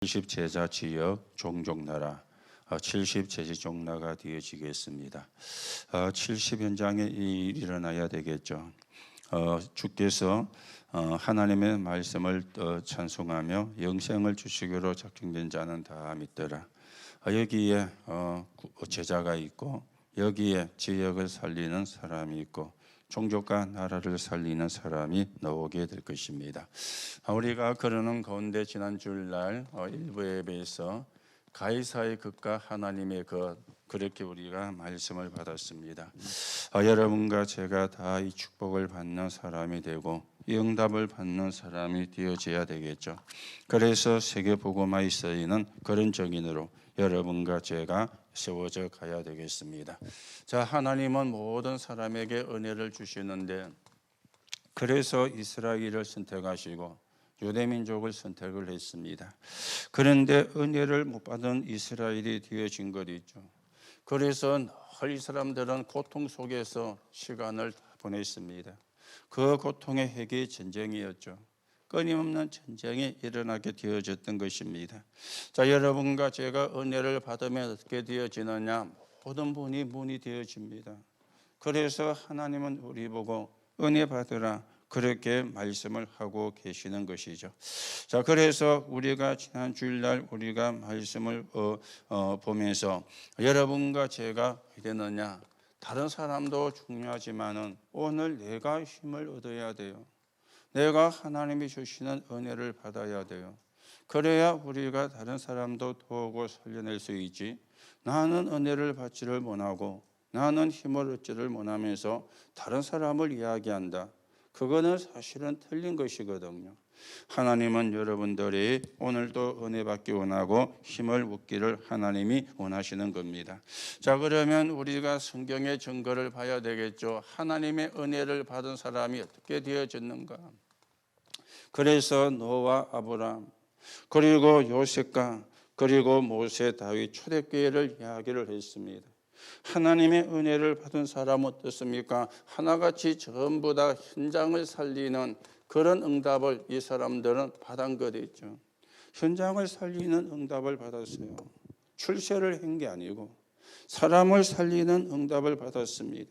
70 제자 지역 종족나라 70 제지종나가 되어지겠습니다. 70 현장에 일이 일어나야 되겠죠. 주께서 하나님의 말씀을 찬송하며 영생을 주시기로 작정된 자는 다 믿더라. 여기에 제자가 있고 여기에 지역을 살리는 사람이 있고 종족과 나라를 살리는 사람이 나오게 될 것입니다. 우리가 그러는 가운데 지난 주일날 일부 예배에서 가이사의 것과 하나님의 것, 그렇게 우리가 말씀을 받았습니다. 여러분과 제가 다 이 축복을 받는 사람이 되고 이 응답을 받는 사람이 되어져야 되겠죠. 그래서 세계복음화에 쓰이는 그런 정인으로 여러분과 제가 세워져 가야 되겠습니다. 자, 하나님은 모든 사람에게 은혜를 주시는데 그래서 이스라엘을 선택하시고 유대민족을 선택을 했습니다. 그런데 은혜를 못 받은 이스라엘이 되어진 것 있죠. 그래서 늘 이 사람들은 고통 속에서 시간을 보냈습니다. 그 고통의 핵이 전쟁이었죠. 끊임없는 전쟁이 일어나게 되어졌던 것입니다. 자, 여러분과 제가 은혜를 받으면 어떻게 되어지느냐? 모든 분이 문이 되어집니다. 그래서 하나님은 우리 보고 은혜 받으라 그렇게 말씀을 하고 계시는 것이죠. 자, 그래서 우리가 지난 주일날 우리가 말씀을 보면서 여러분과 제가 되느냐? 다른 사람도 중요하지만은 오늘 내가 힘을 얻어야 돼요. 내가 하나님이 주시는 은혜를 받아야 돼요. 그래야 우리가 다른 사람도 도우고 살려낼 수 있지. 나는 은혜를 받지를 못하고 나는 힘을 얻지를 못하면서 다른 사람을 이야기한다. 그거는 사실은 틀린 것이거든요. 하나님은 여러분들이 오늘도 은혜 받기 원하고 힘을 얻기를 하나님이 원하시는 겁니다. 자, 그러면 우리가 성경의 증거를 봐야 되겠죠. 하나님의 은혜를 받은 사람이 어떻게 되어졌는가? 그래서 노아, 아브라함, 그리고 요셉과 그리고 모세, 다윗, 초대교회를 이야기를 했습니다. 하나님의 은혜를 받은 사람은 어떻습니까? 하나같이 전부 다 현장을 살리는 그런 응답을 이 사람들은 받은 것이죠. 현장을 살리는 응답을 받았어요. 출세를 한 게 아니고 사람을 살리는 응답을 받았습니다.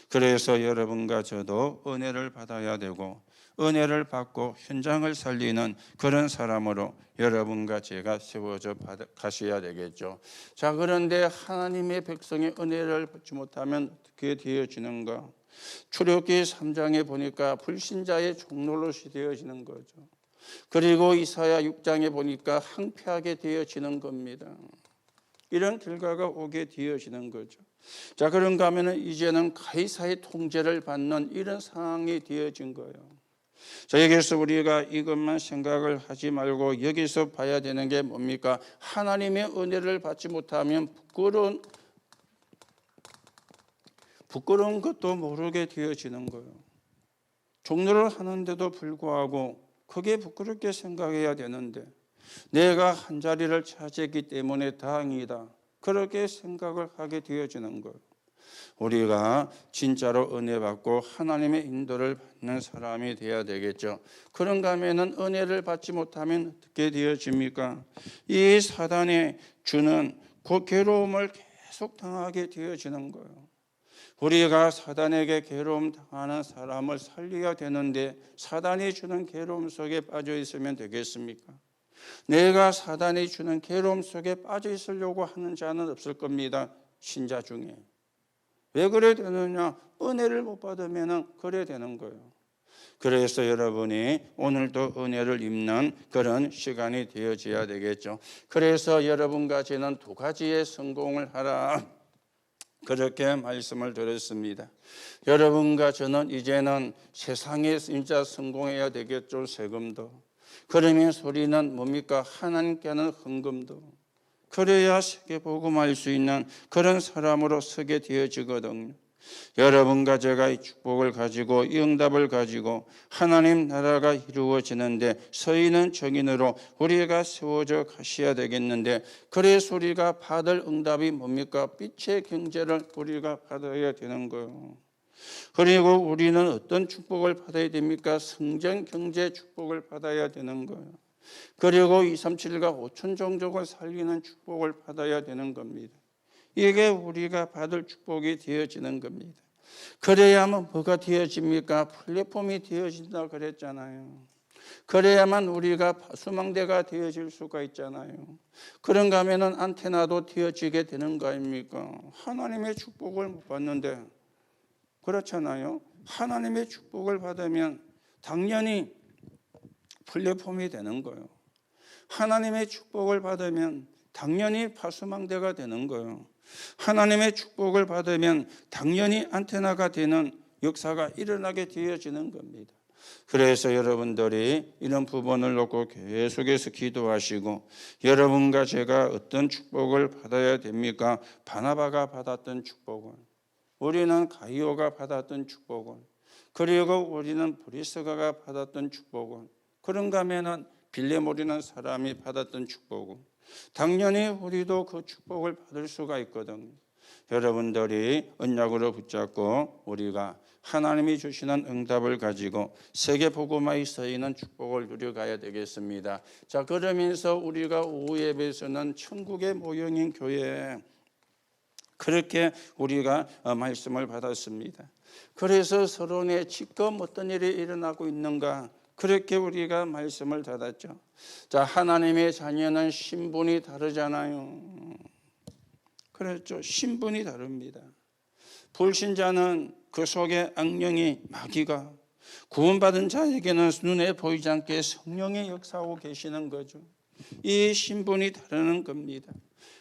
그래서 여러분과 저도 은혜를 받아야 되고 은혜를 받고 현장을 살리는 그런 사람으로 여러분과 제가 세워져 가셔야 되겠죠. 자, 그런데 하나님의 백성이 은혜를 받지 못하면 어떻게 되어지는가? 출애굽기 3장에 보니까 불신자의 종노릇이 되어지는 거죠. 그리고 이사야 6장에 보니까 항폐하게 되어지는 겁니다. 이런 결과가 오게 되어지는 거죠. 자, 그런가 하면 이제는 가이사의 통제를 받는 이런 상황이 되어진 거예요. 자, 여기서 우리가 이것만 생각을 하지 말고 여기서 봐야 되는 게 뭡니까? 하나님의 은혜를 받지 못하면 부끄러운 것도 모르게 되어지는 거예요. 종로를 하는데도 불구하고 그게 부끄럽게 생각해야 되는데 내가 한 자리를 차지했기 때문에 다행이다. 그렇게 생각을 하게 되어지는 거예요. 우리가 진짜로 은혜 받고 하나님의 인도를 받는 사람이 되어야 되겠죠. 그런가 하면은 은혜를 받지 못하면 어떻게 되어집니까? 이 사단이 주는 그 괴로움을 계속 당하게 되어지는 거예요. 우리가 사단에게 괴로움 당하는 사람을 살려야 되는데 사단이 주는 괴로움 속에 빠져 있으면 되겠습니까? 내가 사단이 주는 괴로움 속에 빠져 있으려고 하는 자는 없을 겁니다. 신자 중에. 왜 그래 되느냐? 은혜를 못 받으면 그래 되는 거예요. 그래서 여러분이 오늘도 은혜를 입는 그런 시간이 되어져야 되겠죠. 그래서 여러분과 저는 두 가지의 성공을 하라. 그렇게 말씀을 드렸습니다. 여러분과 저는 이제는 세상에 진짜 성공해야 되겠죠. 세금도. 그러면 소리는 뭡니까? 하나님께는 헌금도. 그래야 세계복음할 수 있는 그런 사람으로 서게 되어지거든요. 여러분과 제가 이 축복을 가지고 이 응답을 가지고 하나님 나라가 이루어지는데 서있는 정인으로 우리가 세워져 가셔야 되겠는데 그래서 우리가 받을 응답이 뭡니까? 빛의 경제를 우리가 받아야 되는 거예요. 그리고 우리는 어떤 축복을 받아야 됩니까? 성전 경제 축복을 받아야 되는 거예요. 그리고 237과 5천 종족을 살리는 축복을 받아야 되는 겁니다. 이게 우리가 받을 축복이 되어지는 겁니다. 그래야만 뭐가 되어집니까? 플랫폼이 되어진다 그랬잖아요. 그래야만 우리가 수망대가 되어질 수가 있잖아요. 그런가 하면은 안테나도 되어지게 되는 거 아닙니까? 하나님의 축복을 못 받는데, 그렇잖아요. 하나님의 축복을 받으면 당연히 플랫폼이 되는 거예요. 하나님의 축복을 받으면 당연히 파수망대가 되는 거예요. 하나님의 축복을 받으면 당연히 안테나가 되는 역사가 일어나게 되어지는 겁니다. 그래서 여러분들이 이런 부분을 놓고 계속해서 기도하시고, 여러분과 제가 어떤 축복을 받아야 됩니까? 바나바가 받았던 축복을, 우리는 가이오가 받았던 축복을, 그리고 우리는 브리스가가 받았던 축복을, 그런가 하면은 빌레몰이라는 사람이 받았던 축복을, 당연히 우리도 그 축복을 받을 수가 있거든요. 여러분들이 언약으로 붙잡고 우리가 하나님이 주시는 응답을 가지고 세계 복음화에 서있는 축복을 누려가야 되겠습니다. 자, 그러면서 우리가 오후 예배에서는 천국의 모형인 교회에 그렇게 우리가 말씀을 받았습니다. 그래서 서론에 지금 어떤 일이 일어나고 있는가, 그렇게 우리가 말씀을 받았죠. 자, 하나님의 자녀는 신분이 다르잖아요. 그렇죠. 신분이 다릅니다. 불신자는 그 속에 악령이, 마귀가, 구원받은 자에게는 눈에 보이지 않게 성령이 역사하고 계시는 거죠. 이 신분이 다르는 겁니다.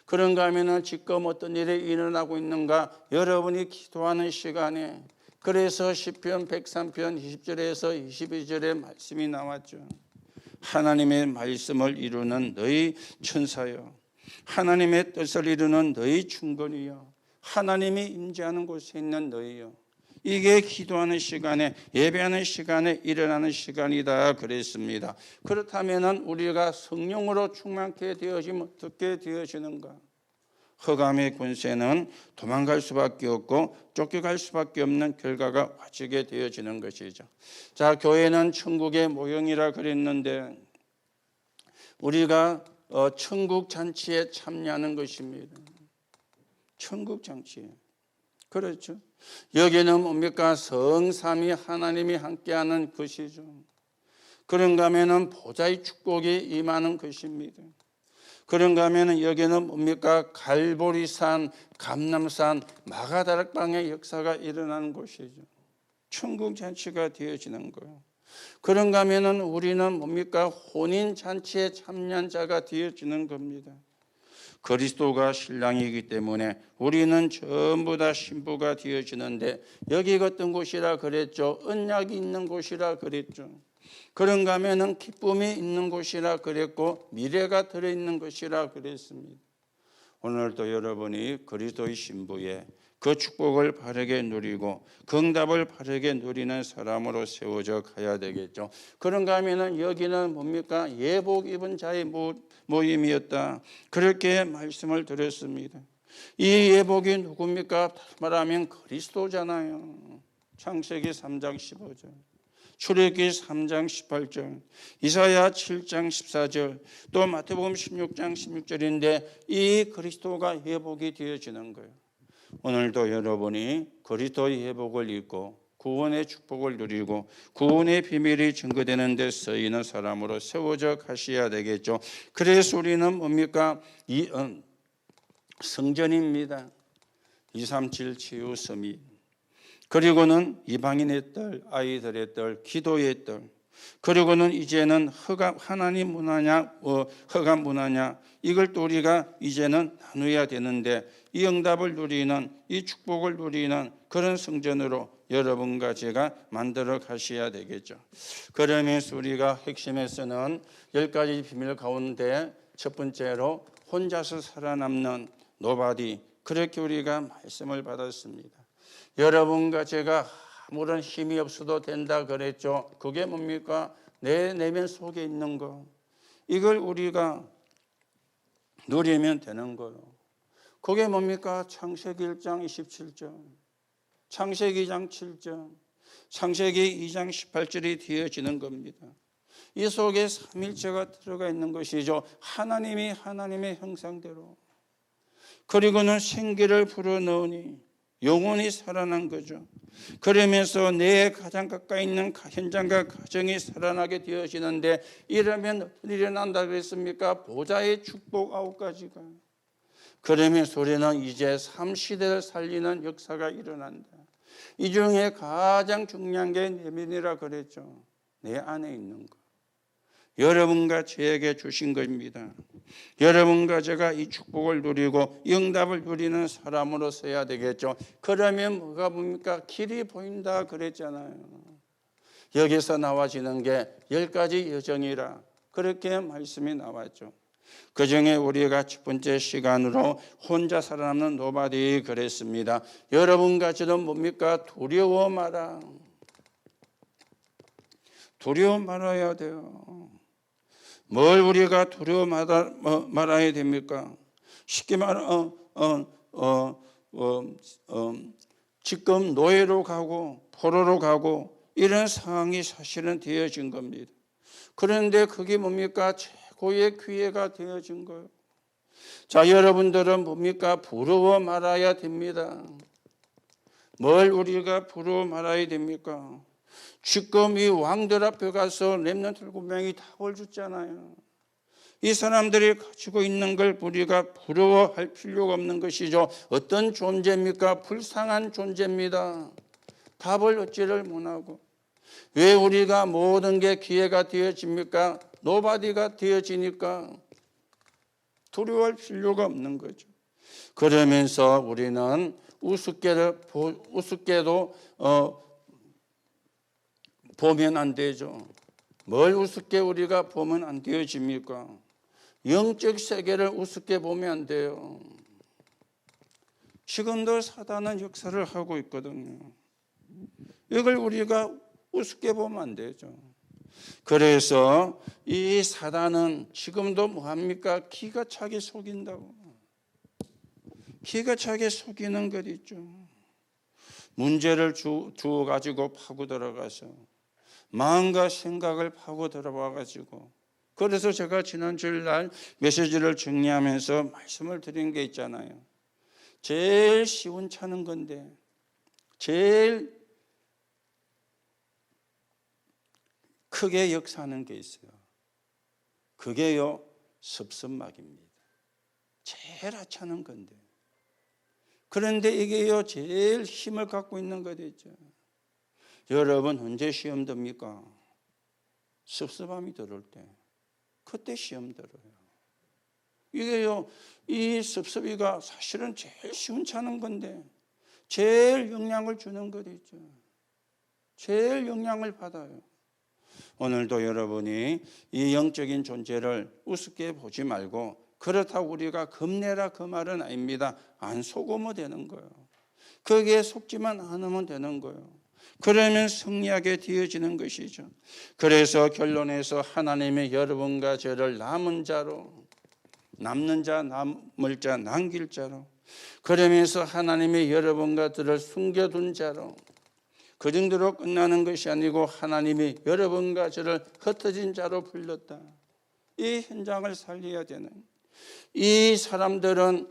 그런가 하면 지금 어떤 일이 일어나고 있는가, 여러분이 기도하는 시간에, 그래서 시편 103편 20절에서 22절에 말씀이 나왔죠. 하나님의 말씀을 이루는 너희 천사여, 하나님의 뜻을 이루는 너희 충건이여, 하나님이 임재하는 곳에 있는 너희여. 이게 기도하는 시간에, 예배하는 시간에 일어나는 시간이다 그랬습니다. 그렇다면 우리가 성령으로 충만케 되어지면 어떻게 되어지는가? 흑암의 권세는 도망갈 수밖에 없고 쫓겨갈 수밖에 없는 결과가 와지게 되어지는 것이죠. 자, 교회는 천국의 모형이라 그랬는데 우리가 천국 잔치에 참여하는 것입니다. 천국 잔치에. 그렇죠. 여기는 뭡니까? 성삼위 하나님이 함께하는 것이죠. 그런가 하면은 보좌의 축복이 임하는 것입니다. 그런가 하면은 여기는 뭡니까? 갈보리산, 감람산, 마가다락방의 역사가 일어나는 곳이죠. 천국 잔치가 되어지는 거예요. 그런가 하면은 우리는 뭡니까? 혼인 잔치에 참여한 자가 되어지는 겁니다. 그리스도가 신랑이기 때문에 우리는 전부 다 신부가 되어지는데, 여기가 어떤 곳이라 그랬죠? 언약이 있는 곳이라 그랬죠. 그런가 하면은 기쁨이 있는 곳이라 그랬고 미래가 들어있는 것이라 그랬습니다. 오늘도 여러분이 그리스도의 신부에 그 축복을 바르게 누리고 그 응답을 바르게 누리는 사람으로 세워져 가야 되겠죠. 그런가 하면은 여기는 뭡니까? 예복 입은 자의 모임이었다. 그렇게 말씀을 드렸습니다. 이 예복이 누굽니까? 말하면 그리스도잖아요. 창세기 3장 15절. 출애굽기 3장 18절, 이사야 7장 14절, 또 마태복음 16장 16절인데 이 그리스도가 회복이 되어지는 거예요. 오늘도 여러분이 그리스도의 회복을 입고 구원의 축복을 누리고 구원의 비밀이 증거되는 데 쓰이는 사람으로 세워져 가셔야 되겠죠. 그래서 우리는 뭡니까? 성전입니다. 237 치유 서밋. 그리고는 이방인의 딸, 아이들의 딸, 기도의 딸. 그리고는 이제는 하나님 문화냐, 흑암 문화냐, 이걸 또 우리가 이제는 나누어야 되는데, 이 응답을 누리는, 이 축복을 누리는 그런 성전으로 여러분과 제가 만들어 가셔야 되겠죠. 그러면서 우리가 핵심에서는 10가지 비밀 가운데 첫 번째로 혼자서 살아남는 노바디, 그렇게 우리가 말씀을 받았습니다. 여러분과 제가 아무런 힘이 없어도 된다 그랬죠. 그게 뭡니까? 내 내면 속에 있는 거. 이걸 우리가 누리면 되는 거예요. 그게 뭡니까? 창세기 1장 27절, 창세기 2장 7절, 창세기 2장 18절이 되어지는 겁니다. 이 속에 삼일체가 들어가 있는 것이죠. 하나님이 하나님의 형상대로. 그리고는 생기를 불어넣으니 영혼이 살아난 거죠. 그러면서 내 가장 가까이 있는 현장과 가정이 살아나게 되어지는데, 이러면 일어난다 그랬습니까? 보좌의 축복 9가지가. 그러면서 우리는 이제 3시대를 살리는 역사가 일어난다. 이 중에 가장 중요한 게 내면이라 그랬죠. 내 안에 있는 것. 여러분과 저에게 주신 겁니다. 여러분과 제가 이 축복을 누리고 응답을 누리는 사람으로 서야 되겠죠. 그러면 뭐가 뭡니까? 길이 보인다 그랬잖아요. 여기서 나와지는 게 10가지 여정이라 그렇게 말씀이 나왔죠. 그중에 우리가 첫 번째 시간으로 혼자 살아남는 노바디 그랬습니다. 여러분과 저는 뭡니까? 두려워 마라. 두려워 말아야 돼요. 뭘 우리가 두려워 말아야 됩니까? 쉽게 말하면 지금 노예로 가고 포로로 가고 이런 상황이 사실은 되어진 겁니다. 그런데 그게 뭡니까? 최고의 기회가 되어진 거예요. 자, 여러분들은 뭡니까? 부러워 말아야 됩니다. 뭘 우리가 부러워 말아야 됩니까? 지금 이 왕들 앞에 가서 렘넌트 7명이 닭을 줬잖아요. 이 사람들이 가지고 있는 걸 우리가 부러워할 필요가 없는 것이죠. 어떤 존재입니까? 불쌍한 존재입니다. 답을 얻지를 못하고. 왜 우리가 모든 게 기회가 되어집니까? 노바디가 되어지니까 두려워할 필요가 없는 거죠. 그러면서 우리는 우습게도 보면 안 되죠. 뭘 우습게 우리가 보면 안 되어집니까? 영적 세계를 우습게 보면 안 돼요. 지금도 사단은 역사를 하고 있거든요. 이걸 우리가 우습게 보면 안 되죠. 그래서 이 사단은 지금도 뭐합니까? 기가 차게 속인다고. 기가 차게 속이는 것 있죠. 문제를 주어가지고 파고 들어가서 마음과 생각을 파고 들어와가지고, 그래서 제가 지난 주일날 메시지를 정리하면서 말씀을 드린 게 있잖아요. 제일 시원찮은 건데 제일 크게 역사하는 게 있어요. 그게요, 섭섭막입니다. 제일 하찮은 건데. 그런데 이게요, 제일 힘을 갖고 있는 것 있죠. 여러분, 언제 시험 듭니까? 섭섭함이 들을 때. 그때 시험 들어요. 이게요, 이 섭섭이가 사실은 제일 시원찮은 건데 제일 영향을 주는 것 있죠. 제일 영향을 받아요. 오늘도 여러분이 이 영적인 존재를 우습게 보지 말고, 그렇다고 우리가 겁내라 그 말은 아닙니다. 안 속으면 되는 거예요. 거기에 속지만 않으면 되는 거예요. 그러면 승리하게 되어지는 것이죠. 그래서 결론에서 하나님의 여러분과 저를 남은 자로, 남는 자, 남을 자, 남길 자로, 그러면서 하나님의 여러분과 저를 숨겨둔 자로, 그 정도로 끝나는 것이 아니고 하나님이 여러분과 저를 흩어진 자로 불렀다. 이 현장을 살려야 되는, 이 사람들은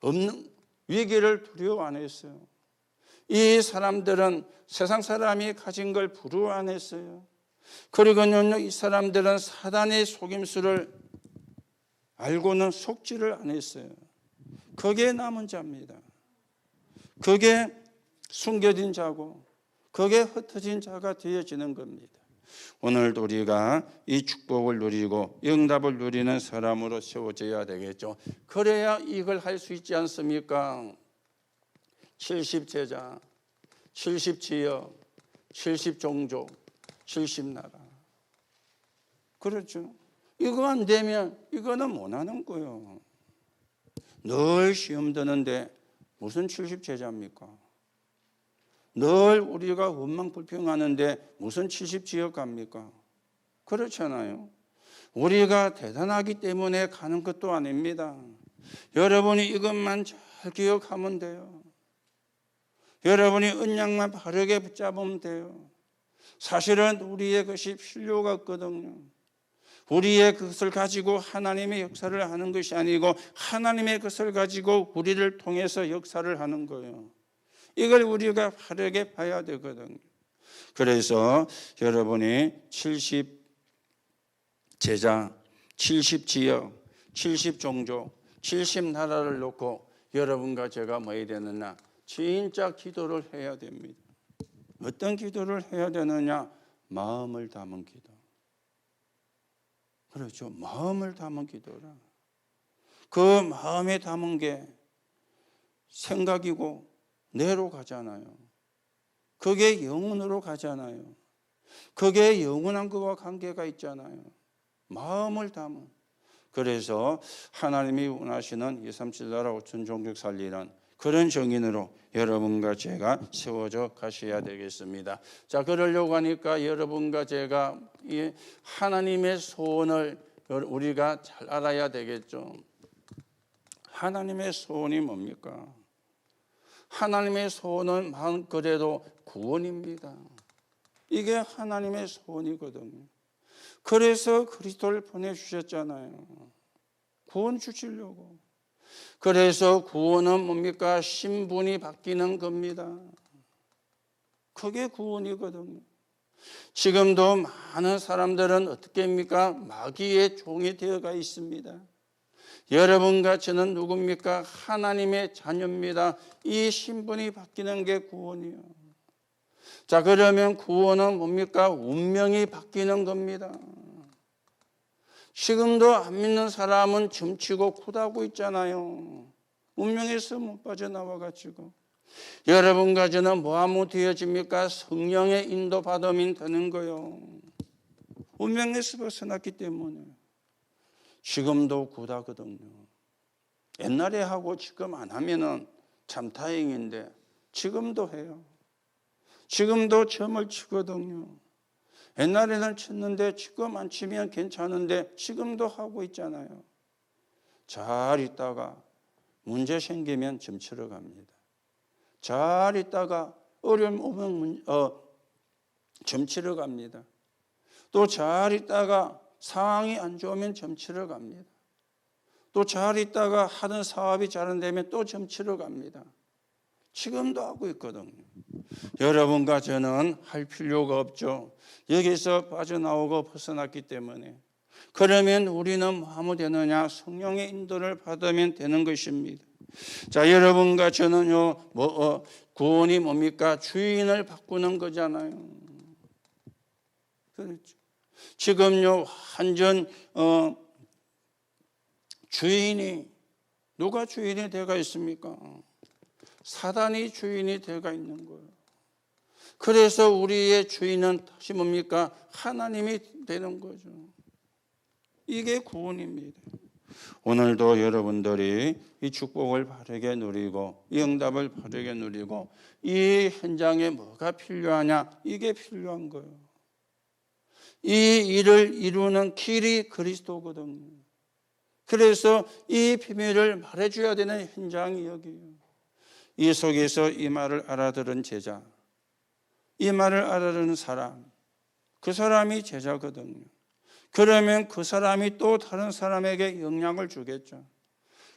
없는 위기를 두려워 안 했어요. 이 사람들은 세상 사람이 가진 걸 부러워 안 했어요. 그리고는 이 사람들은 사단의 속임수를 알고는 속지를 안 했어요. 그게 남은 자입니다. 그게 숨겨진 자고, 그게 흩어진 자가 되어지는 겁니다. 오늘도 우리가 이 축복을 누리고 응답을 누리는 사람으로 세워져야 되겠죠. 그래야 이걸 할 수 있지 않습니까? 70제자, 70지역, 70종족, 70나라. 그렇죠. 이거 안 되면 이거는 못 하는 거예요. 늘 시험 드는데 무슨 70제자입니까? 늘 우리가 원망 불평하는데 무슨 70지역 갑니까? 그렇잖아요. 우리가 대단하기 때문에 가는 것도 아닙니다. 여러분이 이것만 잘 기억하면 돼요. 여러분이 언약만 바르게 붙잡으면 돼요. 사실은 우리의 것이 필요가 없거든요. 우리의 것을 가지고 하나님의 역사를 하는 것이 아니고 하나님의 것을 가지고 우리를 통해서 역사를 하는 거예요. 이걸 우리가 바르게 봐야 되거든요. 그래서 여러분이 70 제자, 70 지역, 70 종족, 70 나라를 놓고 여러분과 제가 뭐 해야 되느냐? 진짜 기도를 해야 됩니다. 어떤 기도를 해야 되느냐? 마음을 담은 기도. 그렇죠. 마음을 담은 기도라. 그 마음에 담은 게 생각이고 뇌로 가잖아요. 그게 영혼으로 가잖아요. 그게 영원한 것과 관계가 있잖아요. 마음을 담은. 그래서 하나님이 원하시는 237 나라 5천 종족 살리는 그런 정인으로 여러분과 제가 세워져 가셔야 되겠습니다. 자, 그러려고 하니까 여러분과 제가 이 하나님의 소원을 우리가 잘 알아야 되겠죠. 하나님의 소원이 뭡니까? 하나님의 소원은 그래도 구원입니다. 이게 하나님의 소원이거든요. 그래서 그리스도를 보내주셨잖아요. 구원 주시려고. 그래서 구원은 뭡니까? 신분이 바뀌는 겁니다. 그게 구원이거든요. 지금도 많은 사람들은 어떻게 합니까? 마귀의 종이 되어가 있습니다. 여러분과 저는 누굽니까? 하나님의 자녀입니다. 이 신분이 바뀌는 게 구원이에요. 자, 그러면 구원은 뭡니까? 운명이 바뀌는 겁니다. 지금도 안 믿는 사람은 점치고 굿하고 있잖아요. 운명에서 못 빠져나와가지고. 여러분과 저는 뭐하면 되어집니까? 성령의 인도받으면 되는 거예요. 운명에서 벗어났기 때문에. 지금도 굿하거든요. 옛날에 하고 지금 안 하면은 참 다행인데 지금도 해요. 지금도 점을 치거든요. 옛날에는 쳤는데 지금 안 치면 괜찮은데 지금도 하고 있잖아요. 잘 있다가 문제 생기면 점 치러 갑니다. 잘 있다가 어려움 오면 점 치러 갑니다. 또 잘 있다가 상황이 안 좋으면 점 치러 갑니다. 또 잘 있다가 하던 사업이 잘 안 되면 또 점 치러 갑니다. 지금도 하고 있거든요. 여러분과 저는 할 필요가 없죠. 여기서 빠져나오고 벗어났기 때문에. 그러면 우리는 뭐 하면 되느냐? 성령의 인도를 받으면 되는 것입니다. 자, 여러분과 저는요, 구원이 뭡니까? 주인을 바꾸는 거잖아요. 그렇죠. 지금요, 완전 주인이 누가 주인이 되어 있습니까? 사단이 주인이 되어 있는 거예요. 그래서 우리의 주인은 다시 뭡니까? 하나님이 되는 거죠. 이게 구원입니다. 오늘도 여러분들이 이 축복을 바르게 누리고 이 응답을 바르게 누리고 이 현장에 뭐가 필요하냐? 이게 필요한 거예요. 이 일을 이루는 길이 그리스도거든요. 그래서 이 비밀을 말해줘야 되는 현장이 여기예요. 이 속에서 이 말을 알아들은 제자, 이 말을 알아듣는 사람, 그 사람이 제자거든요. 그러면 그 사람이 또 다른 사람에게 영향을 주겠죠.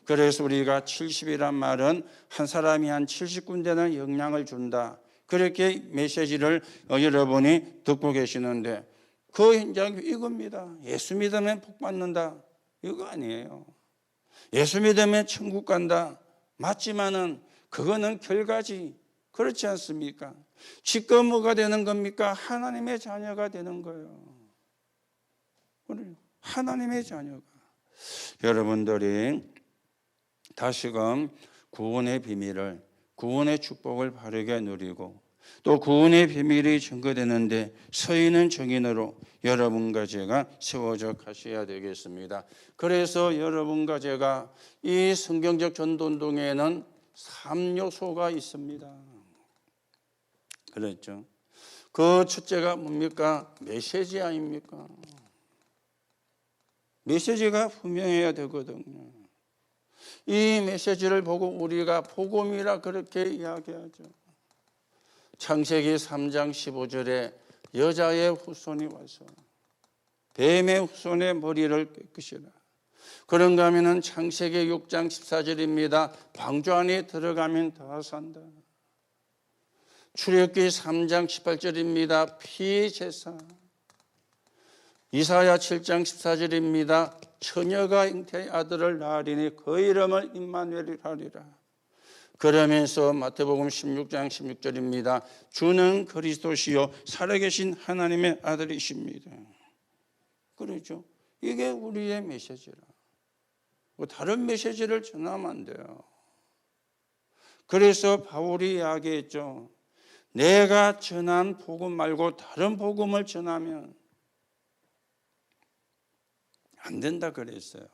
그래서 우리가 70이란 말은 한 사람이 한 70군데는 영향을 준다. 그렇게 메시지를 여러분이 듣고 계시는데 그 현장이 이겁니다. 예수 믿으면 복 받는다. 이거 아니에요. 예수 믿으면 천국 간다. 맞지만은 그거는 결과지. 그렇지 않습니까? 지금 뭐가 되는 겁니까? 하나님의 자녀가 되는 거예요. 하나님의 자녀가. 여러분들이 다시금 구원의 비밀을, 구원의 축복을 바르게 누리고 또 구원의 비밀이 증거되는데 서 있는 증인으로 여러분과 제가 세워져 가셔야 되겠습니다. 그래서 여러분과 제가 이 성경적 전도운동에는 3요소가 있습니다. 그랬죠. 그 첫째가 뭡니까? 메시지 아닙니까? 메시지가 분명해야 되거든요. 이 메시지를 보고 우리가 복음이라 그렇게 이야기하죠. 창세기 3장 15절에 여자의 후손이 와서 뱀의 후손의 머리를 꺾으시라. 그런가 하면은 창세기 6장 14절입니다. 방주 안에 들어가면 다 산다. 출애굽기 3장 18절입니다. 피제사. 이사야 7장 14절입니다. 처녀가 잉태의 아들을 낳으리니 그 이름을 임마누엘이라 하리라. 그러면서 마태복음 16장 16절입니다. 주는 그리스도시요 살아계신 하나님의 아들이십니다. 그렇죠. 이게 우리의 메시지라. 다른 메시지를 전하면 안 돼요. 그래서 바울이 이야기했죠. 내가 전한 복음 말고 다른 복음을 전하면 안 된다 그랬어요.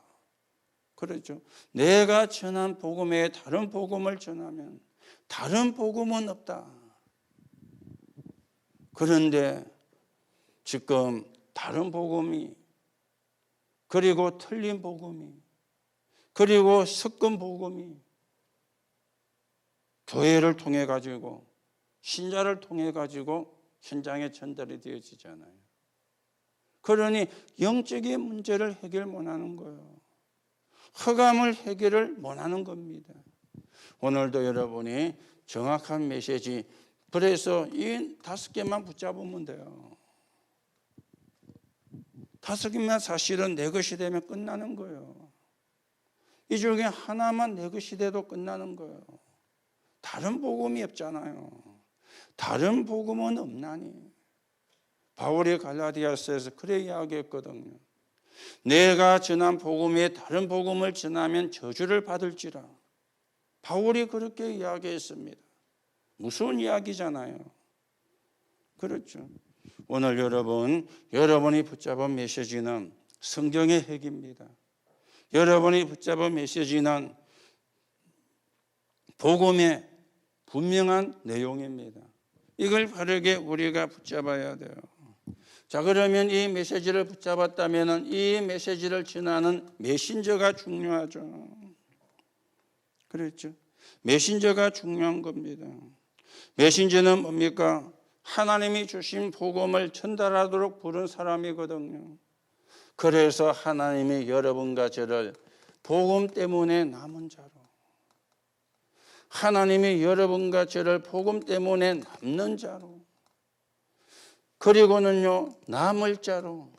그렇죠. 내가 전한 복음 외에 다른 복음을 전하면 다른 복음은 없다. 그런데 지금 다른 복음이 그리고 틀린 복음이 그리고 섞은 복음이 교회를 통해 가지고 신자를 통해 가지고 현장에 전달이 되어지잖아요. 그러니 영적인 문제를 해결 못하는 거예요. 흑암을 해결을 못하는 겁니다. 오늘도 여러분이 정확한 메시지, 그래서 이 5개만 붙잡으면 돼요. 5개만 사실은 내 것이 되면 끝나는 거예요. 이 중에 하나만 내 것이 돼도 끝나는 거예요. 다른 복음이 없잖아요. 다른 복음은 없나니. 바울이 갈라디아서에서 그래 이야기했거든요. 내가 전한 복음에 다른 복음을 전하면 저주를 받을지라. 바울이 그렇게 이야기했습니다. 무서운 이야기잖아요. 그렇죠. 오늘 여러분이 붙잡은 메시지는 성경의 핵입니다. 여러분이 붙잡은 메시지는 복음의 분명한 내용입니다. 이걸 바르게 우리가 붙잡아야 돼요. 자, 그러면 이 메시지를 붙잡았다면 이 메시지를 전하는 메신저가 중요하죠. 그렇죠. 메신저가 중요한 겁니다. 메신저는 뭡니까? 하나님이 주신 복음을 전달하도록 부른 사람이거든요. 그래서 하나님이 여러분과 저를 복음 때문에 남은 자로, 하나님이 여러분과 저를 복음 때문에 남는 자로, 그리고는요 남을 자로,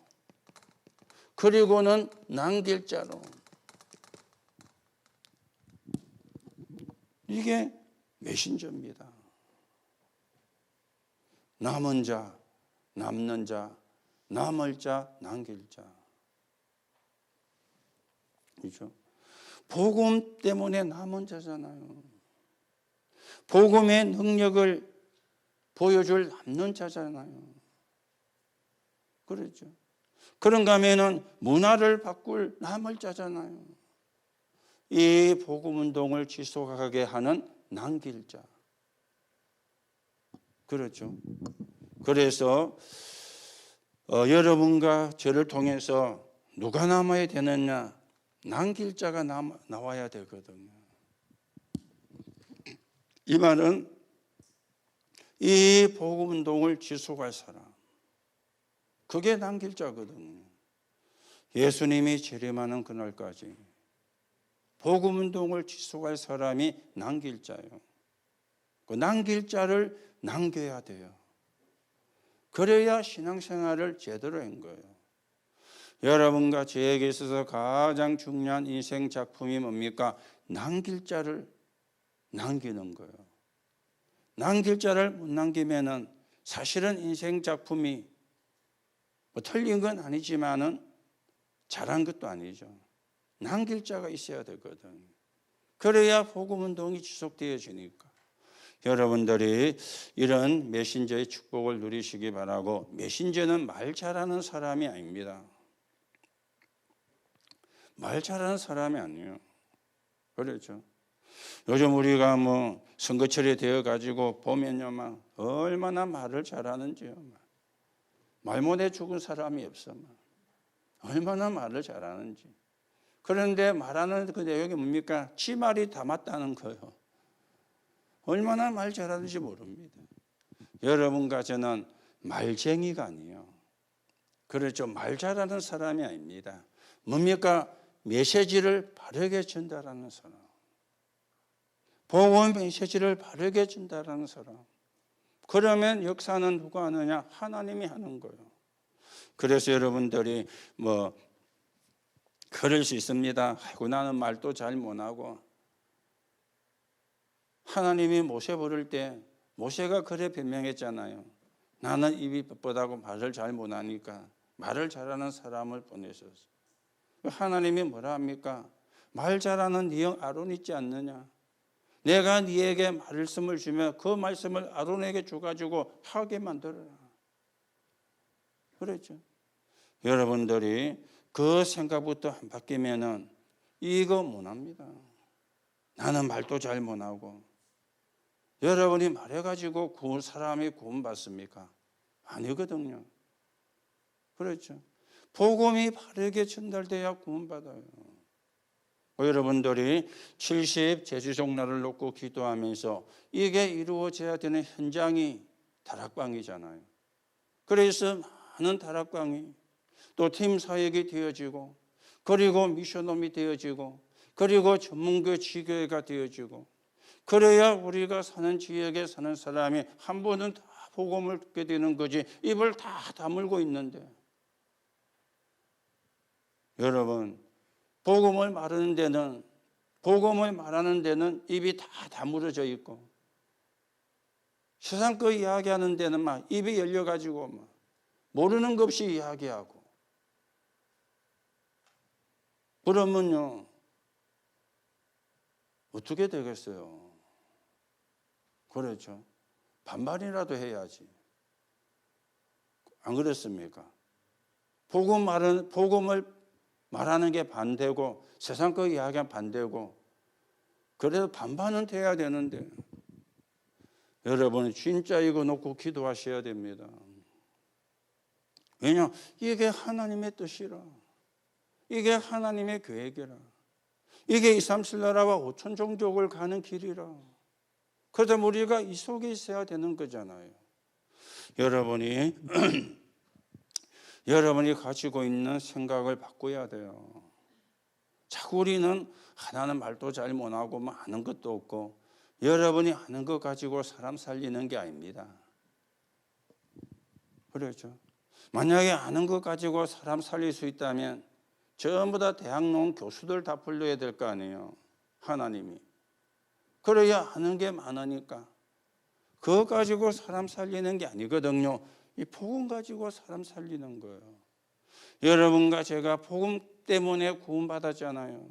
그리고는 남길 자로, 이게 메신저입니다. 남은 자, 남는 자, 남을 자, 남길 자. 그렇죠? 복음 때문에 남은 자잖아요. 복음의 능력을 보여줄 남는 자잖아요. 그렇죠. 그런가 하면은 문화를 바꿀 남을 자잖아요. 이 복음 운동을 지속하게 하는 남길 자. 그렇죠. 그래서 여러분과 저를 통해서 누가 남아야 되느냐? 남길 자가 나와야 되거든요. 이 말은 이 복음 운동을 지속할 사람, 그게 남길 자거든요. 예수님이 재림하는 그날까지 복음 운동을 지속할 사람이 남길 자예요. 그 남길 자를 남겨야 돼요. 그래야 신앙생활을 제대로 한 거예요. 여러분과 저에게 있어서 가장 중요한 인생 작품이 뭡니까? 남길 자를 남기는 거예요. 남길 자를 못 남기면은 사실은 인생 작품이 뭐 틀린 건 아니지만은 잘한 것도 아니죠. 남길 자가 있어야 되거든요. 그래야 복음 운동이 지속되어지니까. 여러분들이 이런 메신저의 축복을 누리시기 바라고, 메신저는 말 잘하는 사람이 아닙니다. 말 잘하는 사람이 아니에요. 그렇죠. 요즘 우리가 뭐 선거철이 되어 가지고 보면요, 막 얼마나 말을 잘하는지요. 말 못해 죽은 사람이 없어. 얼마나 말을 잘하는지. 그런데 말하는 그 내용이 뭡니까? 지 말이 다 맞다는 거예요. 얼마나 말 잘하는지 모릅니다. 여러분과 저는 말쟁이가 아니에요. 그렇죠. 말 잘하는 사람이 아닙니다. 뭡니까? 메시지를 바르게 전달하는 사람. 복음 메시지를 바르게 전달하는 사람. 그러면 역사는 누가 하느냐? 하나님이 하는 거예요. 그래서 여러분들이 그럴 수 있습니다. 아이고, 나는 말도 잘 못하고. 하나님이 모세 부를 때 모세가 그래 변명했잖아요. 나는 입이 뻣뻣하고 말을 잘 못하니까 말을 잘하는 사람을 보내셨어요. 하나님이 뭐라 합니까? 말 잘하는 네 형 아론 있지 않느냐? 내가 네에게 말씀을 주면 그 말씀을 아론에게 줘가지고 하게 만들어라. 그랬죠. 여러분들이 그 생각부터 안 바뀌면은 이거 못합니다. 나는 말도 잘 못하고. 여러분이 말해가지고 사람이 구원받습니까? 아니거든요. 그렇죠. 복음이 바르게 전달돼야 구원받아요. 여러분들이 70 제주종날을 놓고 기도하면서 이게 이루어져야 되는 현장이 다락방이잖아요. 그래서 많은 다락방이 또 팀 사역이 되어지고, 그리고 미션홈이 되어지고, 그리고 전문교 지교회가 되어지고, 그래야 우리가 사는 지역에 사는 사람이 한 번은 다 복음을 듣게 되는 거지. 입을 다 다물고 있는데, 여러분, 복음을 말하는 데는 입이 다 다물어져 있고, 세상 거 이야기하는 데는 막 입이 열려가지고 막 모르는 것 없이 이야기하고. 그러면요, 어떻게 되겠어요? 그렇죠. 반말이라도 해야지. 안 그렇습니까? 복음을 말하는 게 반대고, 세상 거 이야기하면 반대고, 그래도 반반은 돼야 되는데, 여러분 진짜 이거 놓고 기도하셔야 됩니다. 왜냐? 이게 하나님의 뜻이라. 이게 하나님의 계획이라. 이게 237 나라와 5천 종족을 가는 길이라. 그래서 우리가 이 속에 있어야 되는 거잖아요. 여러분이 가지고 있는 생각을 바꿔야 돼요. 자꾸 우리는 하나는 말도 잘 못하고 아는 것도 없고, 여러분이 아는 것 가지고 사람 살리는 게 아닙니다. 그렇죠. 만약에 아는 것 가지고 사람 살릴 수 있다면 전부 다 대학 나온 교수들 다 불러야 될 거 아니에요. 하나님이. 그래야 아는 게 많으니까. 그거 가지고 사람 살리는 게 아니거든요. 이 복음 가지고 사람 살리는 거예요. 여러분과 제가 복음 때문에 구원받았잖아요.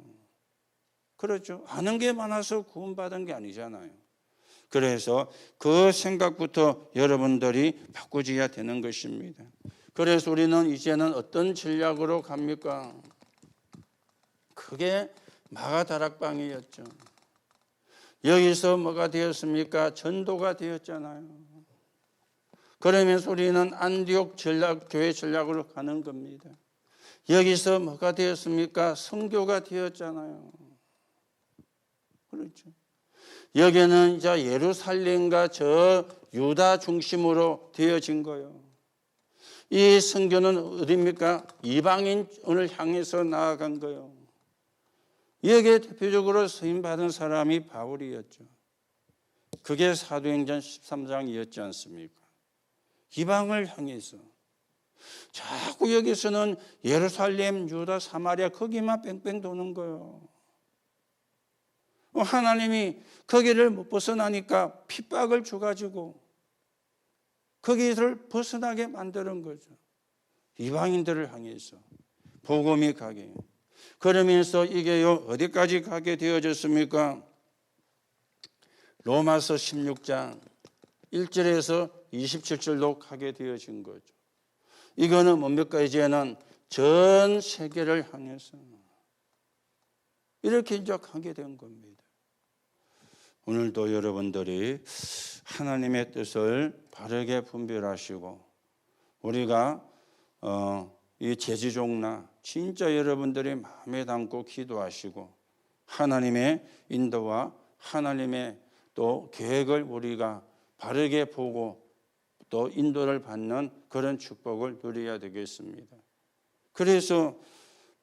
그렇죠. 아는 게 많아서 구원받은 게 아니잖아요. 그래서 그 생각부터 여러분들이 바꾸어야 되는 것입니다. 그래서 우리는 이제는 어떤 전략으로 갑니까? 그게 마가다락방이었죠. 여기서 뭐가 되었습니까? 전도가 되었잖아요. 그러면서 우리는 안디옥 교회 전략으로 가는 겁니다. 여기서 뭐가 되었습니까? 선교가 되었잖아요. 그렇죠. 여기는 이제 예루살렘과 저 유다 중심으로 되어진 거예요. 이 선교는 어디입니까? 이방인을 향해서 나아간 거예요. 여기에 대표적으로 쓰임받은 사람이 바울이었죠. 그게 사도행전 13장이었지 않습니까? 이방을 향해서. 자꾸 여기서는 예루살렘, 유다, 사마리아 거기만 뺑뺑 도는 거예요. 하나님이 거기를 못 벗어나니까 핍박을 줘가지고 거기를 벗어나게 만드는 거죠. 이방인들을 향해서 복음이 가게. 그러면서 이게요 어디까지 가게 되어졌습니까? 로마서 16장 1절에서 27절로 가게 되어진 거죠. 이거는 뭡니까? 이제는 전 세계를 향해서 이렇게 이제 가게 된 겁니다. 오늘도 여러분들이 하나님의 뜻을 바르게 분별하시고, 우리가 이 제지종나 진짜 여러분들이 마음에 담고 기도하시고, 하나님의 인도와 하나님의 또 계획을 우리가 바르게 보고 또 인도를 받는 그런 축복을 누려야 되겠습니다. 그래서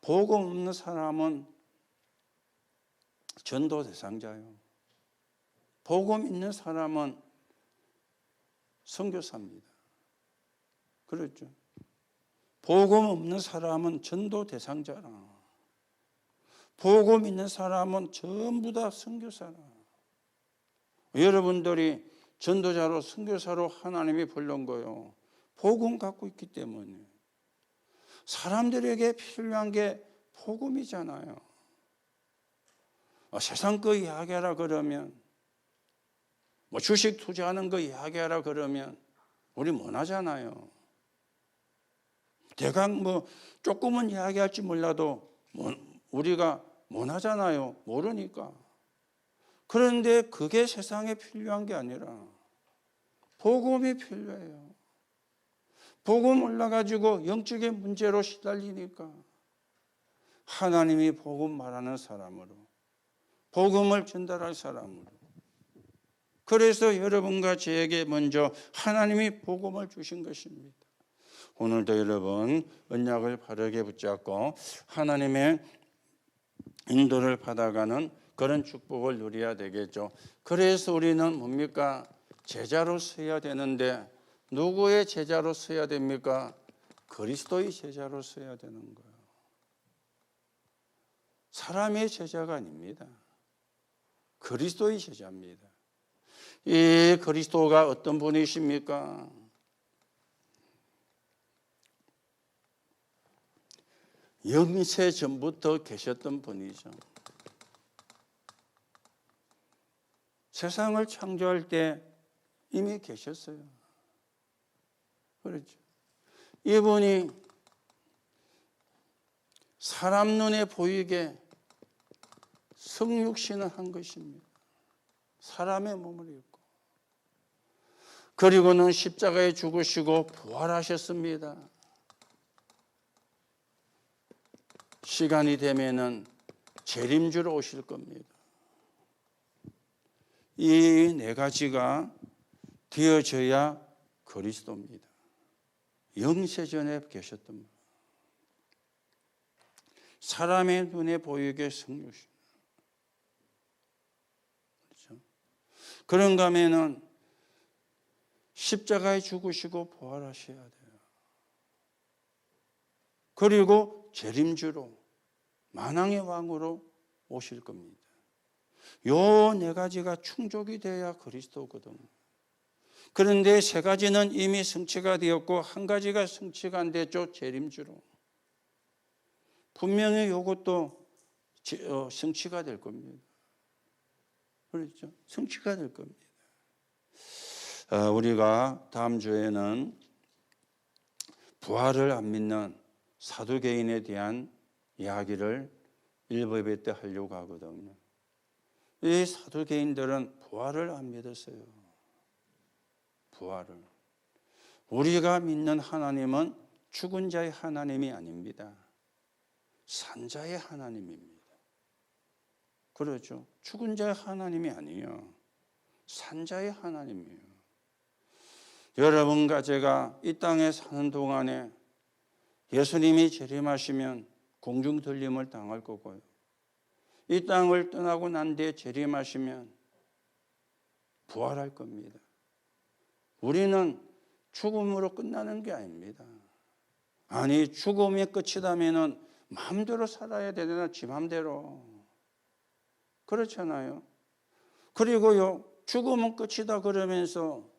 복음 없는 사람은 전도 대상자예요. 복음 있는 사람은 선교사입니다. 그렇죠? 복음 없는 사람은 전도 대상자라. 복음 있는 사람은 전부 다 선교사라. 여러분들이 전도자로 선교사로 하나님이 불른 거요. 복음 갖고 있기 때문에. 사람들에게 필요한 게 복음이잖아요. 세상 거 이야기하라 그러면, 주식 투자하는 거 이야기하라 그러면 우리 못하잖아요. 대강 조금은 이야기할지 몰라도 우리가 못하잖아요. 모르니까. 그런데 그게 세상에 필요한 게 아니라 복음이 필요해요. 복음 올라가지고 영적인 문제로 시달리니까 하나님이 복음 말하는 사람으로, 복음을 전달할 사람으로. 그래서 여러분과 저에게 먼저 하나님이 복음을 주신 것입니다. 오늘도 여러분 언약을 바르게 붙잡고 하나님의 인도를 받아가는 그런 축복을 누려야 되겠죠. 그래서 우리는 뭡니까? 제자로 서야 되는데 누구의 제자로 서야 됩니까? 그리스도의 제자로 서야 되는 거예요. 사람의 제자가 아닙니다. 그리스도의 제자입니다. 이 그리스도가 어떤 분이십니까? 영세 전부터 계셨던 분이죠. 세상을 창조할 때 이미 계셨어요. 그렇죠. 이분이 사람 눈에 보이게 성육신을 한 것입니다. 사람의 몸을 입고. 그리고는 십자가에 죽으시고 부활하셨습니다. 시간이 되면은 재림주로 오실 겁니다. 이 네 가지가 되어져야 그리스도입니다. 영세전에 계셨던 분. 사람의 눈에 보이게 성육신. 그렇죠? 그런가 하면은 십자가에 죽으시고 부활하셔야 돼요. 그리고 재림주로 만왕의 왕으로 오실 겁니다. 요 네 가지가 충족이 돼야 그리스도거든요. 그런데 세 가지는 이미 성취가 되었고 한 가지가 성취가 안 됐죠. 재림주로. 분명히 이것도 성취가 될 겁니다. 그렇죠? 성취가 될 겁니다. 우리가 다음 주에는 부활을 안 믿는 사두개인에 대한 이야기를 1부 때 하려고 하거든요. 이 사두개인들은 부활을 안 믿었어요. 부활을. 우리가 믿는 하나님은 죽은 자의 하나님이 아닙니다. 산 자의 하나님입니다. 그렇죠. 죽은 자의 하나님이 아니에요. 산 자의 하나님이에요. 여러분과 제가 이 땅에 사는 동안에 예수님이 재림하시면 공중 들림을 당할 거고요. 이 땅을 떠나고 난 뒤에 재림하시면 부활할 겁니다. 우리는 죽음으로 끝나는 게 아닙니다. 아니, 죽음이 끝이라면은 마음대로 살아야 되나, 지 마음대로. 그렇잖아요. 그리고요, 죽음은 끝이다 그러면서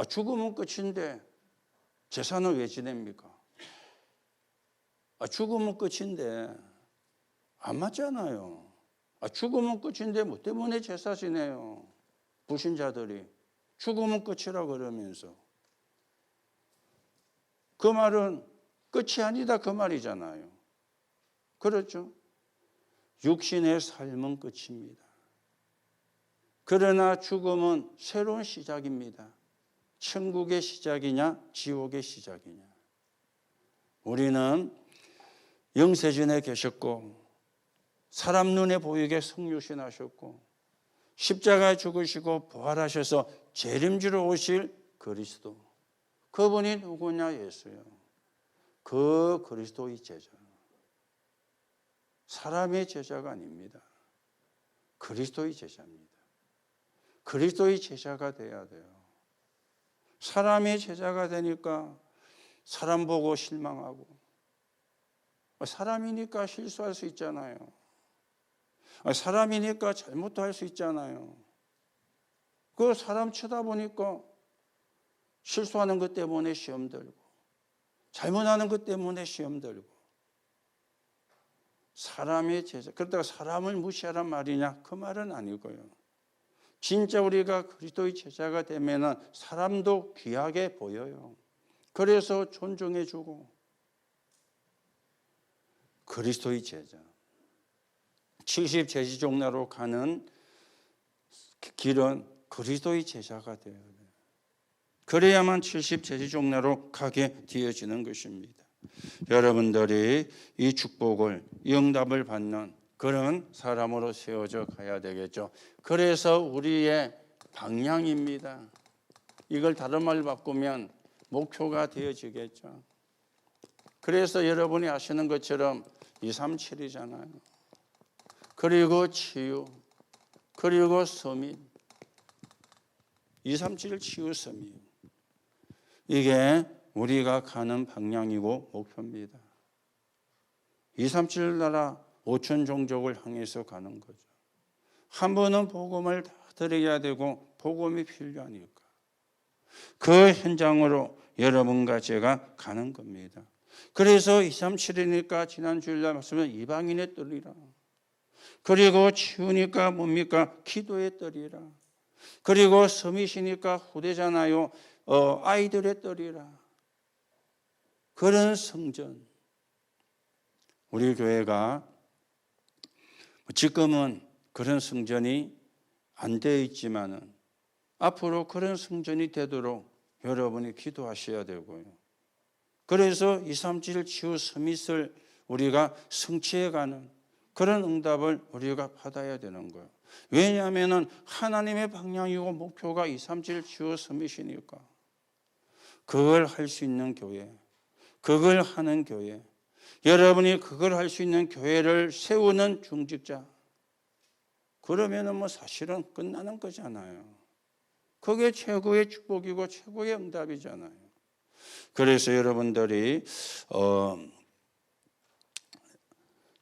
죽음은 끝인데 제사는 왜 지냅니까? 죽음은 끝인데 안 맞잖아요. 죽음은 끝인데 뭐 때문에 제사 지내요? 불신자들이 죽음은 끝이라 그러면서. 그 말은 끝이 아니다 그 말이잖아요. 그렇죠? 육신의 삶은 끝입니다. 그러나 죽음은 새로운 시작입니다. 천국의 시작이냐 지옥의 시작이냐. 우리는 영세전에 계셨고 사람 눈에 보이게 성육신하셨고 십자가에 죽으시고 부활하셔서 재림주로 오실 그리스도. 그분이 누구냐? 예수요. 그 그리스도의 제자. 사람의 제자가 아닙니다. 그리스도의 제자입니다. 그리스도의 제자가 돼야 돼요. 사람의 제자가 되니까 사람 보고 실망하고, 사람이니까 실수할 수 있잖아요. 사람이니까 잘못도 할 수 있잖아요. 그 사람 쳐다보니까 실수하는 것 때문에 시험 들고, 잘못하는 것 때문에 시험 들고. 사람의 제자, 그러다가 사람을 무시하란 말이냐? 그 말은 아니고요. 진짜 우리가 그리스도의 제자가 되면은 사람도 귀하게 보여요. 그래서 존중해주고. 그리스도의 제자. 70 제지종로로 가는 길은 그리스도의 제자가 되어야 돼요. 그래야만 70 제지종로로 가게 되어지는 것입니다. 여러분들이 이 축복을, 이 응답을 받는 그런 사람으로 세워져 가야 되겠죠. 그래서 우리의 방향입니다. 이걸 다른 말로 바꾸면 목표가 되어지겠죠. 그래서 여러분이 아시는 것처럼 237이잖아요. 그리고 치유, 그리고 서민. 237 치유 서민. 이게 우리가 가는 방향이고 목표입니다. 237 나라 5천 종족을 향해서 가는 거죠. 한 번은 복음을 다 드려야 되고 복음이 필요하니까 그 현장으로 여러분과 제가 가는 겁니다. 그래서 237이니까 지난 주일날 말씀은 이방인의 뜰이라. 그리고 치우니까 뭡니까? 기도의 뜰이라. 그리고 서밋이니까 후대잖아요. 아이들의 뜰이라. 그런 성전. 우리 교회가 지금은 그런 성전이 안 되어 있지만은 앞으로 그런 성전이 되도록 여러분이 기도하셔야 되고요. 그래서 237 치유 서밋을 우리가 성취해가는 그런 응답을 우리가 받아야 되는 거예요. 왜냐하면 하나님의 방향이고 목표가 237 치유 서밋이니까. 그걸 할 수 있는 교회, 그걸 하는 교회, 여러분이 그걸 할 수 있는 교회를 세우는 중직자, 그러면은 뭐 사실은 끝나는 거잖아요. 그게 최고의 축복이고 최고의 응답이잖아요. 그래서 여러분들이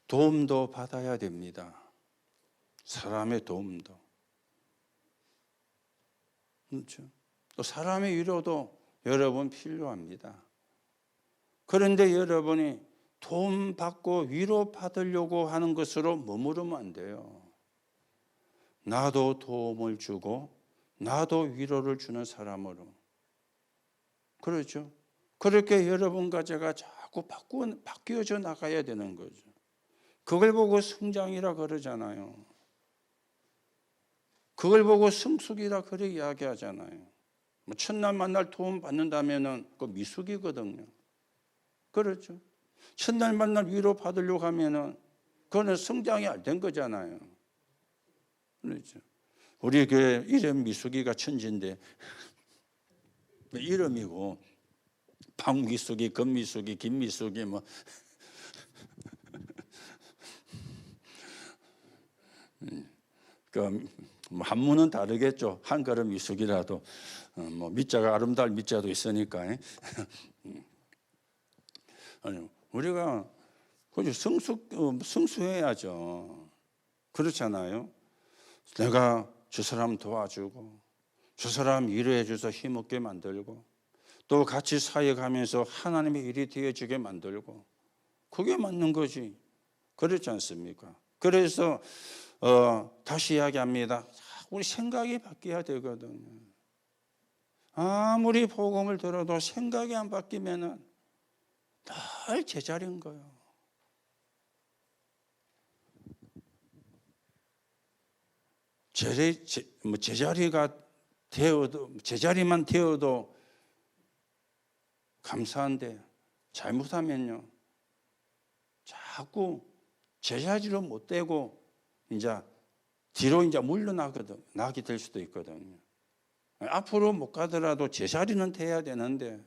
도움도 받아야 됩니다. 사람의 도움도. 그렇죠? 또 사람의 위로도 여러분 필요합니다. 그런데 여러분이 도움 받고 위로 받으려고 하는 것으로 머무르면 안 돼요. 나도 도움을 주고 나도 위로를 주는 사람으로. 그렇죠? 그렇게 여러분과 제가 자꾸 바뀌어져 나가야 되는 거죠. 그걸 보고 성장이라 그러잖아요. 그걸 보고 성숙이라 그렇게 이야기하잖아요. 첫날 만날 도움 받는다면은 그 미숙이거든요. 그렇죠? 첫날 만날 위로 받으려고 하면은 그거는 성장이 안 된 거잖아요. 그렇죠? 우리 교회 이름 미숙이가 천지인데 이름이고 박미숙이, 금미숙이, 김미숙이 뭐 그 한문은 다르겠죠. 한글은 미숙이라도 뭐 미자가 아름다울 미자도 있으니까. 아니, 우리가 성수해야죠. 그렇잖아요. 내가 저 사람 도와주고 저 사람 위로해 줘서 힘없게 만들고 또 같이 사역하면서 하나님의 일이 되어지게 만들고 그게 맞는 거지. 그렇지 않습니까? 그래서 다시 이야기합니다. 우리 생각이 바뀌어야 되거든요. 아무리 복음을 들어도 생각이 안 바뀌면은 늘 제자리인 거예요. 제자리가 되어도 제자리만 되어도 감사한데 잘못하면요 자꾸 제자리로 못 되고 이제 뒤로 이제 물러나게 될 수도 있거든요. 앞으로 못 가더라도 제자리는 돼야 되는데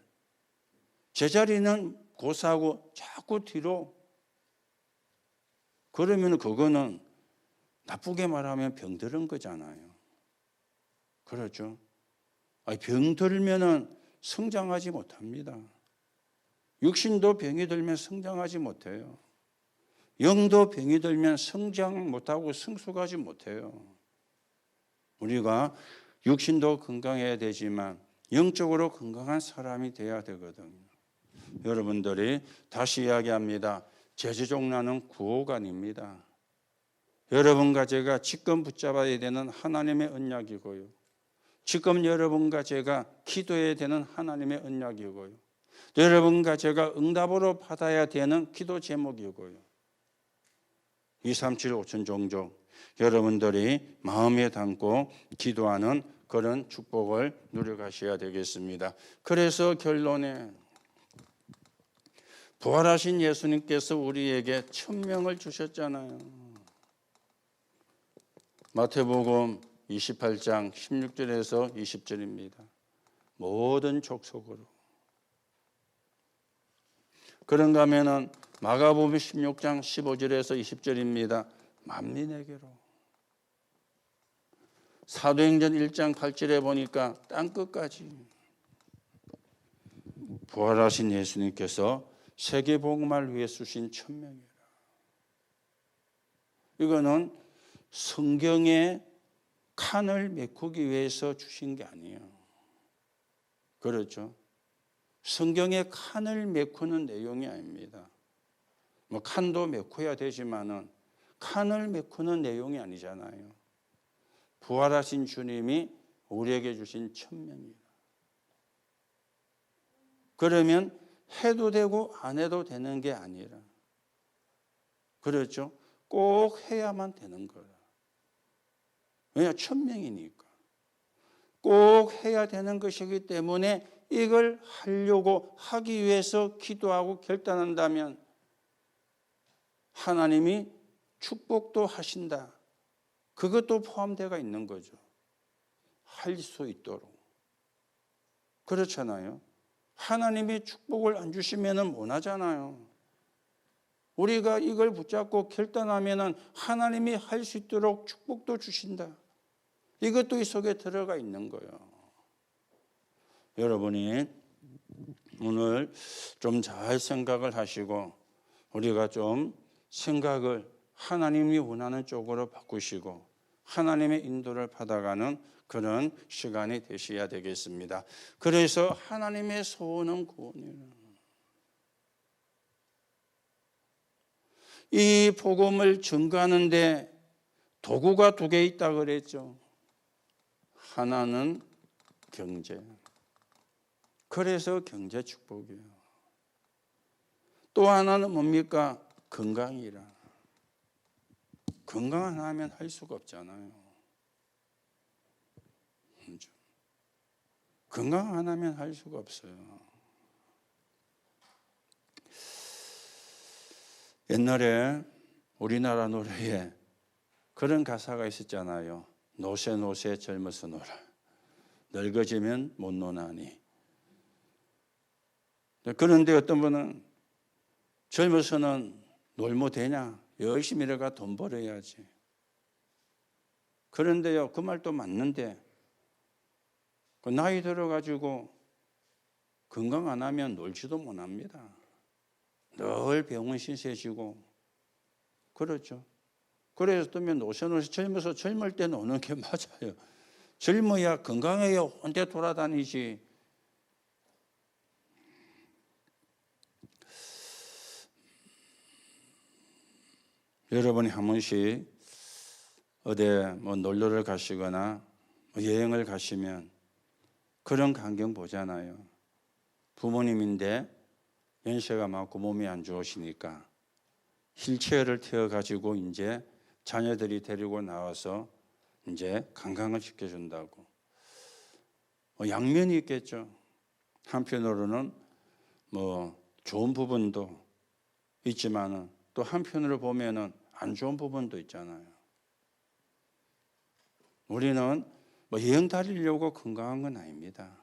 제자리는 고사하고 자꾸 뒤로. 그러면 그거는 나쁘게 말하면 병들은 거잖아요. 그렇죠? 병들면은 성장하지 못합니다. 육신도 병이 들면 성장하지 못해요. 영도 병이 들면 성장 못하고 성숙하지 못해요. 우리가 육신도 건강해야 되지만 영적으로 건강한 사람이 돼야 되거든요. 여러분들이 다시 이야기합니다. 제주종라는 구호관입니다. 여러분과 제가 지금 붙잡아야 되는 하나님의 언약이고요. 지금 여러분과 제가 기도해야 되는 하나님의 언약이고요. 여러분과 제가 응답으로 받아야 되는 기도 제목이고요. 237 5천 종족 여러분들이 마음에 담고 기도하는 그런 축복을 누려가셔야 되겠습니다. 그래서 결론에 부활하신 예수님께서 우리에게 천명을 주셨잖아요. 마태복음 28장 16절에서 20절입니다. 모든 족속으로. 그런가 하면은 마가복음 16장 15절에서 20절입니다. 만민에게로. 사도행전 1장 8절에 보니까 땅끝까지. 부활하신 예수님께서 세계복음을 위해 주신 천명이라. 이거는 성경의 칸을 메꾸기 위해서 주신 게 아니에요. 그렇죠? 성경의 칸을 메꾸는 내용이 아닙니다. 뭐 칸도 메꿔야 되지만은 칸을 메꾸는 내용이 아니잖아요. 부활하신 주님이 우리에게 주신 천명이라. 그러면 해도 되고 안 해도 되는 게 아니라, 그렇죠? 꼭 해야만 되는 거라. 왜냐? 천명이니까. 꼭 해야 되는 것이기 때문에 이걸 하려고 하기 위해서 기도하고 결단한다면 하나님이 축복도 하신다. 그것도 포함되어 있는 거죠. 할 수 있도록. 그렇잖아요. 하나님이 축복을 안 주시면 못 하잖아요. 우리가 이걸 붙잡고 결단하면 하나님이 할 수 있도록 축복도 주신다. 이것도 이 속에 들어가 있는 거예요. 여러분이 오늘 좀 잘 생각을 하시고 우리가 좀 생각을 하나님이 원하는 쪽으로 바꾸시고 하나님의 인도를 받아가는 그런 시간이 되셔야 되겠습니다. 그래서 하나님의 소원은 구원이에요. 이 복음을 증거하는데 도구가 2개 있다고 그랬죠. 하나는 경제. 그래서 경제 축복이에요. 또 하나는 뭡니까? 건강이라. 건강 안 하면 할 수가 없잖아요. 건강 안 하면 할 수가 없어요. 옛날에 우리나라 노래에 그런 가사가 있었잖아요. 노세 노세 젊어서 놀아. 늙어지면 못 노나니. 그런데 어떤 분은 젊어서는 놀면 되냐? 열심히 일해가 돈 벌어야지. 그런데요, 그 말도 맞는데 그 나이 들어가지고 건강 안 하면 놀지도 못합니다. 늘 병원 신세지고 그렇죠. 그래서 또면 노세노세 젊어서 젊을 때 노는 게 맞아요. 젊어야 건강해야 혼자 돌아다니지. 여러분이 한 번씩 어디 뭐 놀러를 가시거나 여행을 가시면 그런 광경 보잖아요. 부모님인데 연세가 많고 몸이 안 좋으시니까 휠체어를 태워가지고 이제 자녀들이 데리고 나와서 이제 관광을 시켜준다고. 양면이 있겠죠. 한편으로는 뭐 좋은 부분도 있지만은 또 한편으로 보면은 안 좋은 부분도 있잖아요. 우리는 뭐 여행 다니려고 건강한 건 아닙니다.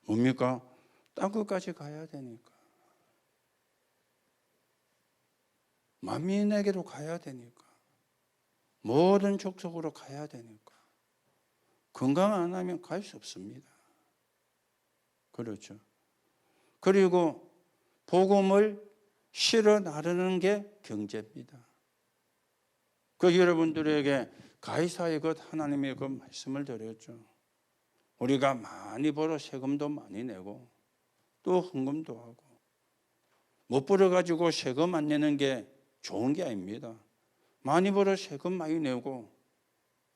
뭡니까? 땅끝까지 가야 되니까. 만민에게로 가야 되니까. 모든 족속으로 가야 되니까. 건강 안 하면 갈 수 없습니다. 그렇죠. 그리고 복음을 실어 나르는 게 경제입니다. 그 여러분들에게 가이사의 것 하나님의 그 말씀을 드렸죠. 우리가 많이 벌어 세금도 많이 내고 또 헌금도 하고 못 벌어가지고 세금 안 내는 게 좋은 게 아닙니다. 많이 벌어 세금 많이 내고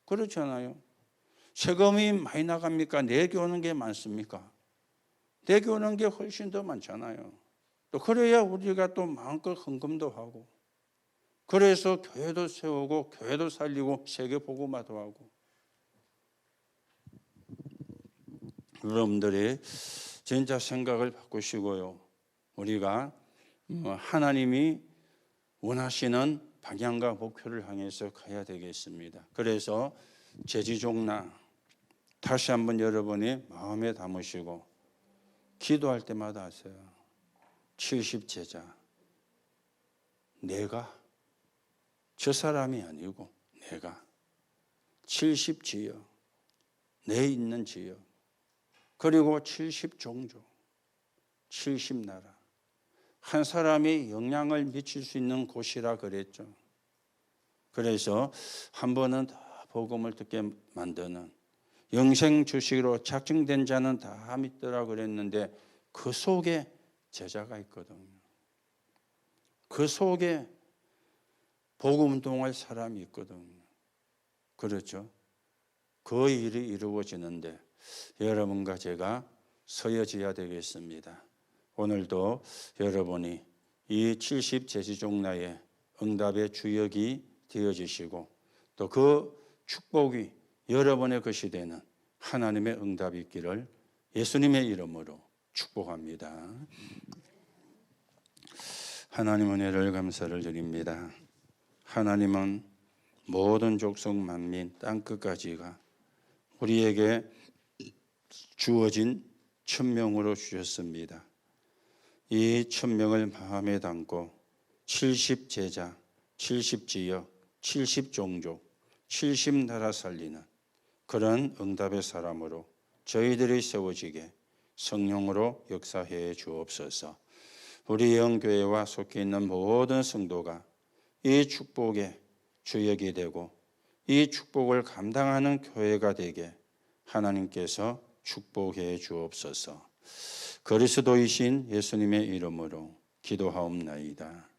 그렇잖아요. 세금이 많이 나갑니까? 내겨오는 게 많습니까? 내겨오는 게 훨씬 더 많잖아요. 또 그래야 우리가 또 마음껏 헌금도 하고 그래서 교회도 세우고 교회도 살리고 세계 복음화도 하고 여러분들이 진짜 생각을 바꾸시고요. 우리가 하나님이 원하시는 방향과 목표를 향해서 가야 되겠습니다. 그래서 제지종나 다시 한번 여러분이 마음에 담으시고 기도할 때마다 하세요. 70제자 내가 저 사람이 아니고 내가 70지역 내 있는 지역 그리고 70종족 70나라 한 사람이 영향을 미칠 수 있는 곳이라 그랬죠. 그래서 한 번은 다 복음을 듣게 만드는 영생 주식으로 작정된 자는 다 믿더라 그랬는데 그 속에 제자가 있거든요. 그 속에 복음 운동할 사람이 있거든요. 그렇죠. 그 일이 이루어지는데 여러분과 제가 서여져야 되겠습니다. 오늘도 여러분이 이 70제지종나의 응답의 주역이 되어주시고 또 그 축복이 여러분의 것이 되는 하나님의 응답이 있기를 예수님의 이름으로 축복합니다. 하나님 은혜를 감사를 드립니다. 하나님은 모든 족속 만민 땅끝까지가 우리에게 주어진 천명으로 주셨습니다. 이 천명을 마음에 담고 70제자, 70지역, 70종족, 70나라 살리는 그런 응답의 사람으로 저희들이 세워지게 성령으로 역사해 주옵소서. 우리 영교회와 속해 있는 모든 성도가 이 축복의 주역이 되고 이 축복을 감당하는 교회가 되게 하나님께서 축복해 주옵소서. 그리스도이신 예수님의 이름으로 기도하옵나이다.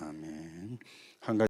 아멘. 한 가지